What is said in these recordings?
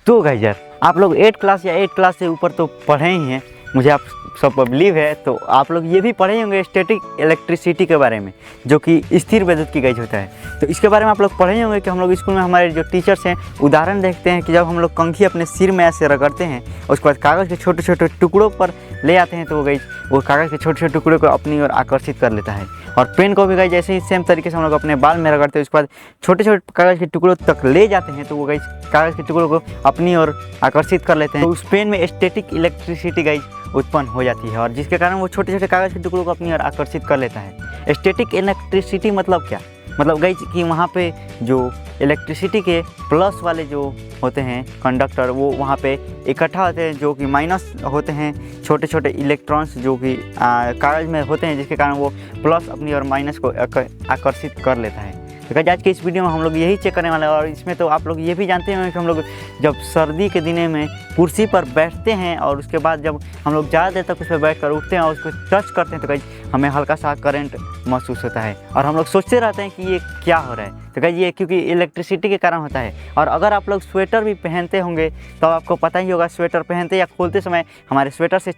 तो गाइस यार, आप लोग 8 क्लास या 8 क्लास से ऊपर तो पढ़े ही हैं, मुझे आप सब पर बिलीव है। तो आप लोग ये भी पढ़े ही होंगे स्टैटिक इलेक्ट्रिसिटी के बारे में, जो कि स्थिर विद्युत की गाइस होता है। तो इसके बारे में आप लोग पढ़े ही होंगे कि हम लोग स्कूल में हमारे जो टीचर्स हैं उदाहरण देखते हैं कि जब हम लोग कंघी अपने सिर में ऐसे रगड़ते हैं, उसके बाद कागज़ के छोटे छोटे टुकड़ों पर ले आते हैं, तो वो गाइस वो कागज़ के छोटे छोटे टुकड़ों को अपनी ओर आकर्षित कर लेता है। और पेन को भी गाइस जैसे ही सेम तरीके से हम लोग अपने बाल में रगड़ते हैं, उसके बाद छोटे छोटे कागज़ के टुकड़ों तक ले जाते हैं, तो वो गाइस कागज़ के टुकड़ों को अपनी ओर आकर्षित कर लेते हैं। तो उस पेन में स्टैटिक इलेक्ट्रिसिटी गाइस उत्पन्न हो जाती है, और जिसके कारण वो छोटे छोटे कागज़ के टुकड़ों को अपनी ओर आकर्षित कर लेता है। स्टैटिक इलेक्ट्रिसिटी मतलब क्या? मतलब गाइस कि वहाँ पे जो इलेक्ट्रिसिटी के प्लस वाले जो होते हैं कंडक्टर, वो वहाँ पे इकट्ठा होते हैं, जो कि माइनस होते हैं छोटे छोटे इलेक्ट्रॉन्स जो कि कागज़ में होते हैं, जिसके कारण वो प्लस अपनी और माइनस को आकर्षित कर लेता है। तो गाइस आज के इस वीडियो में हम लोग यही चेक करने वाले हैं। और इसमें तो आप लोग ये भी जानते हैं कि हम लोग जब सर्दी के दिने में कुर्सी पर बैठते हैं और उसके बाद जब हम लोग ज़्यादा देर तक उस पर बैठ कर उठते हैं और उसको टच करते हैं, तो गाइस हमें हल्का सा करंट महसूस होता है और हम लोग सोचते रहते हैं कि ये क्या हो रहा है। तो गाइस ये क्योंकि इलेक्ट्रिसिटी के कारण होता है। और अगर आप लोग स्वेटर भी पहनते होंगे तो आपको पता ही होगा, स्वेटर पहनते या खोलते समय हमारे स्वेटर से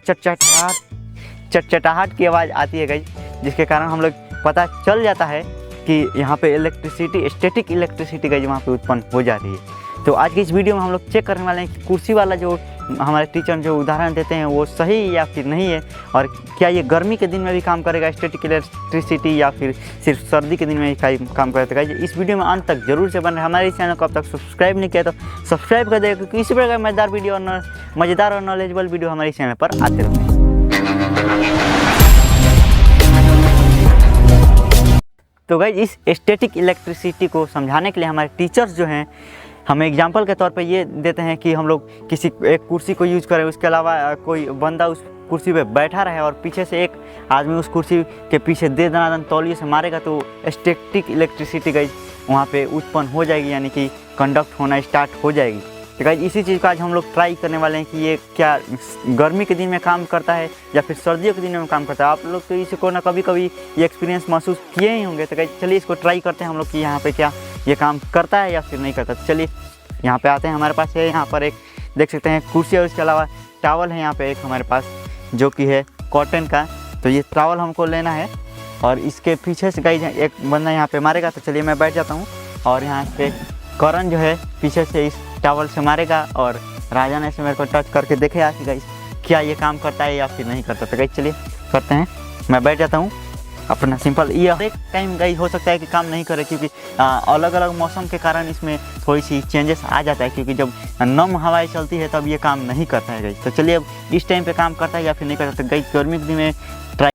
चटचटाहट की आवाज़ आती है गाइस, जिसके कारण हम लोग पता चल जाता है कि यहाँ पे इलेक्ट्रिसिटी स्टैटिक इलेक्ट्रिसिटी गाइस वहाँ पे उत्पन्न हो जा रही है। तो आज की इस वीडियो में हम लोग चेक करने वाले हैं कि कुर्सी वाला जो हमारे टीचर जो उदाहरण देते हैं वो सही या फिर नहीं है, और क्या ये गर्मी के दिन में भी काम करेगा स्टैटिक इलेक्ट्रिसिटी, या फिर सिर्फ सर्दी के दिन में ही काम करेगा। तो इस वीडियो में अंत तक जरूर से बन रहे। हमारे इस चैनल को अब तक सब्सक्राइब नहीं किया तो सब्सक्राइब कर देगा, क्योंकि इसी प्रकार मज़ेदार और नॉलेजेबल वीडियो हमारे इस चैनल पर आते रहते हैं। तो गाइस इस स्टैटिक इलेक्ट्रिसिटी को समझाने के लिए हमारे टीचर्स जो हैं हमें एग्जांपल के तौर पे ये देते हैं कि हम लोग किसी एक कुर्सी को यूज़ करें, उसके अलावा कोई बंदा उस कुर्सी पे बैठा रहे और पीछे से एक आदमी उस कुर्सी के पीछे दे दनादन तौलिए से मारेगा, तो स्टैटिक इलेक्ट्रिसिटी गाइस वहाँ पे उत्पन्न हो जाएगी, यानी कि कंडक्ट होना स्टार्ट हो जाएगी। तो गाइस इसी चीज़ का आज हम लोग ट्राई करने वाले हैं कि ये क्या गर्मी के दिन में काम करता है या फिर सर्दियों के दिन में काम करता है। आप लोग तो इसको ना कभी कभी ये एक्सपीरियंस महसूस किए ही होंगे। तो गाइस चलिए इसको ट्राई करते हैं हम लोग कि यहाँ पे क्या ये काम करता है या फिर नहीं करता। तो चलिए यहाँ पे आते हैं। हमारे पास है यहाँ पर एक देख सकते हैं कुर्सी, और इसके अलावा टॉवल है यहाँ पे एक हमारे पास जो कि है कॉटन का। तो ये टॉवल हमको लेना है और इसके पीछे से गाइस एक बंदा यहाँ पे मारेगा। तो चलिए मैं बैठ जाता हूँ और यहाँ पे करंट जो है पीछे से इस टॉवल से मारेगा, और राजा ने से मेरे को टच करके देखे कि गाइस क्या ये काम करता है या फिर नहीं करता। तो गाइस चलिए करते हैं। मैं बैठ जाता हूँ अपना सिंपल। ये एक टाइम गाइस हो सकता है कि काम नहीं करे, क्योंकि अलग अलग मौसम के कारण इसमें थोड़ी सी चेंजेस आ जाता है, क्योंकि जब नम हवाएं चलती है तब ये काम नहीं करता है गाइस। तो चलिए अब इस टाइम पे काम करता है या फिर नहीं करता। तो गाइस गर्मी के दिन में ट्राई।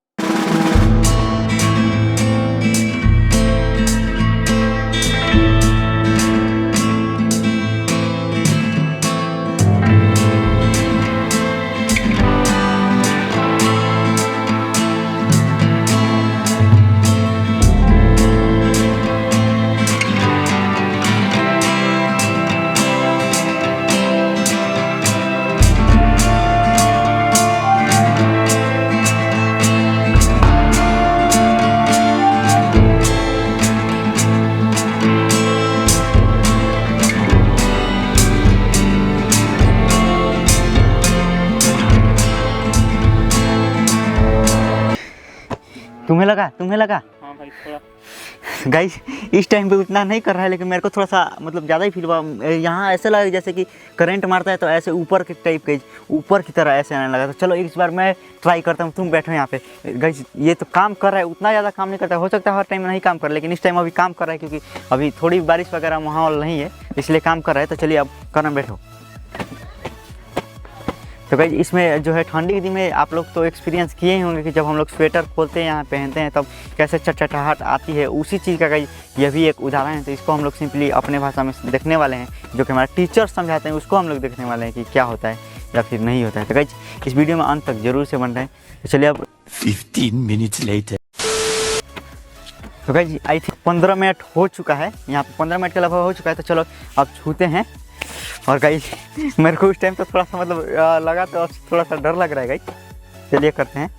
तुम्हें लगा हाँ भाई थोड़ा गाइस इस टाइम पे उतना नहीं कर रहा है, लेकिन मेरे को थोड़ा सा मतलब ज़्यादा ही फील हुआ। यहाँ ऐसे लगा जैसे कि करंट मारता है तो ऐसे ऊपर के टाइप के ऊपर की तरह ऐसे आने लगा। तो चलो इस बार मैं ट्राई करता हूँ, तुम बैठो यहाँ पे। गाइस ये तो काम कर रहा है, उतना ज़्यादा काम नहीं करता, हो सकता है हर टाइम नहीं काम कर, लेकिन इस टाइम अभी काम कर रहा है, क्योंकि अभी थोड़ी बारिश वगैरह माहौल नहीं है इसलिए काम कर रहा है। तो चलिए अब करना बैठो। तो गाइस इसमें जो है ठंडी के दिन में आप लोग तो एक्सपीरियंस किए ही होंगे कि जब हम लोग स्वेटर खोलते हैं यहाँ पहनते हैं तब कैसे चटचटाहट आती है, उसी चीज़ का गाइस यह भी एक उदाहरण है। तो इसको हम लोग सिंपली अपने भाषा में देखने वाले हैं, जो कि हमारे टीचर समझाते हैं उसको हम लोग देखने वाले हैं कि क्या होता है या फिर नहीं होता है। तो गाइस इस वीडियो में अंत तक जरूर से बन रहे हैं। तो चलिए अब 15 minutes later. तो गाइस आई थिंक 15 मिनट हो चुका है, यहाँ पर 15 मिनट के लगभग हो चुका है। तो चलो अब छूते हैं। और गाइस मेरे को उस टाइम तो थोड़ा सा मतलब लगा, तो थोड़ा सा डर लग रहा है गाइस। चलिए करते हैं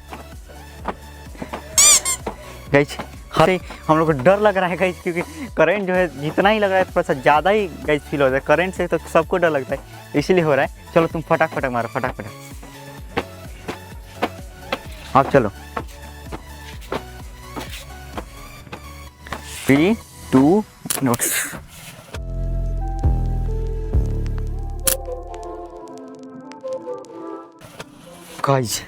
गाइस। हरे हम लोग को डर लग रहा है गाइस, क्योंकि करंट जो है जितना ही लग रहा है थोड़ा सा ज़्यादा ही गाइस फील होता है। करंट से तो सबको डर लगता है, इसलिए हो रहा है। चलो तुम फटाक फटाक मारो, फटाक फटाक। अब चलो 3 2 नोट्स। गाइस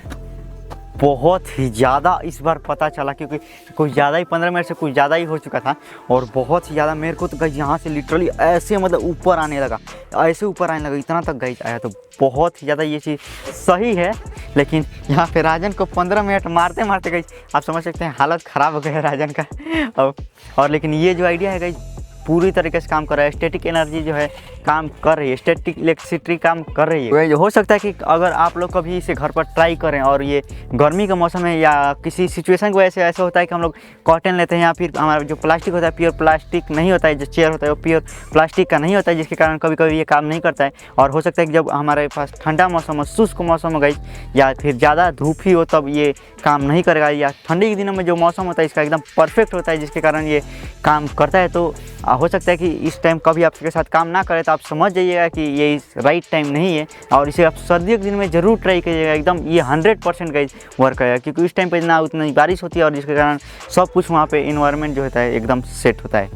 बहुत ही ज़्यादा इस बार पता चला, क्योंकि कुछ ज़्यादा ही 15 मिनट से कुछ ज़्यादा ही हो चुका था, और बहुत ही ज़्यादा मेरे को तो गाइस यहाँ से लिटरली ऐसे मतलब ऊपर आने लगा, ऐसे ऊपर आने लगा, इतना तक गाइस आया। तो बहुत ही ज़्यादा ये चीज़ सही है। लेकिन यहाँ पे राजन को 15 मिनट मारते मारते गाइस आप समझ सकते हैं हालत ख़राब हो गया है राजन का। और लेकिन ये जो आइडिया है गाइस पूरी तरीके से काम कर रहा है। स्टैटिक एनर्जी जो है काम कर रही है, स्टैटिक इलेक्ट्रिसिटी काम कर रही है। हो सकता है कि अगर आप लोग कभी इसे घर पर ट्राई करें, और ये गर्मी का मौसम है या किसी सिचुएशन की वजह से ऐसा होता है कि हम लोग कॉटन लेते हैं, या फिर हमारा जो प्लास्टिक होता है प्योर प्लास्टिक नहीं होता है, जो चेयर होता है वो प्योर प्लास्टिक का नहीं होता है, जिसके कारण कभी कभी ये काम नहीं करता है। और हो सकता है कि जब हमारे पास ठंडा मौसम हो, शुष्क मौसम हो गई, या फिर ज़्यादा धूप ही हो, तब ये काम नहीं करेगा। या ठंडी के दिनों में जो मौसम होता है इसका एकदम परफेक्ट होता है, जिसके कारण ये काम करता है। तो हो सकता है कि इस टाइम कभी आपके साथ काम ना करे तो आप समझ जाइएगा कि ये राइट टाइम नहीं है, और इसे आप सर्दियों के दिन में ज़रूर ट्राई करिएगा। एकदम ये 100% गाइस वर्क करेगा, क्योंकि इस टाइम पे ना उतनी बारिश होती है, और जिसके कारण सब कुछ वहाँ पे इन्वायरमेंट जो होता है एकदम सेट होता है।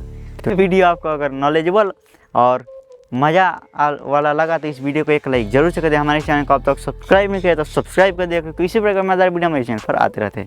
तो वीडियो आपको अगर नॉलेजेबल और मज़ा वाला लगा तो इस वीडियो को एक लाइक जरूर से कर दे। हमारे चैनल को अब तक सब्सक्राइब नहीं किया तो सब्सक्राइब कर दिया, क्योंकि इसी प्रकार मज़ेदार वीडियो मेरे चैनल पर आते रहते हैं।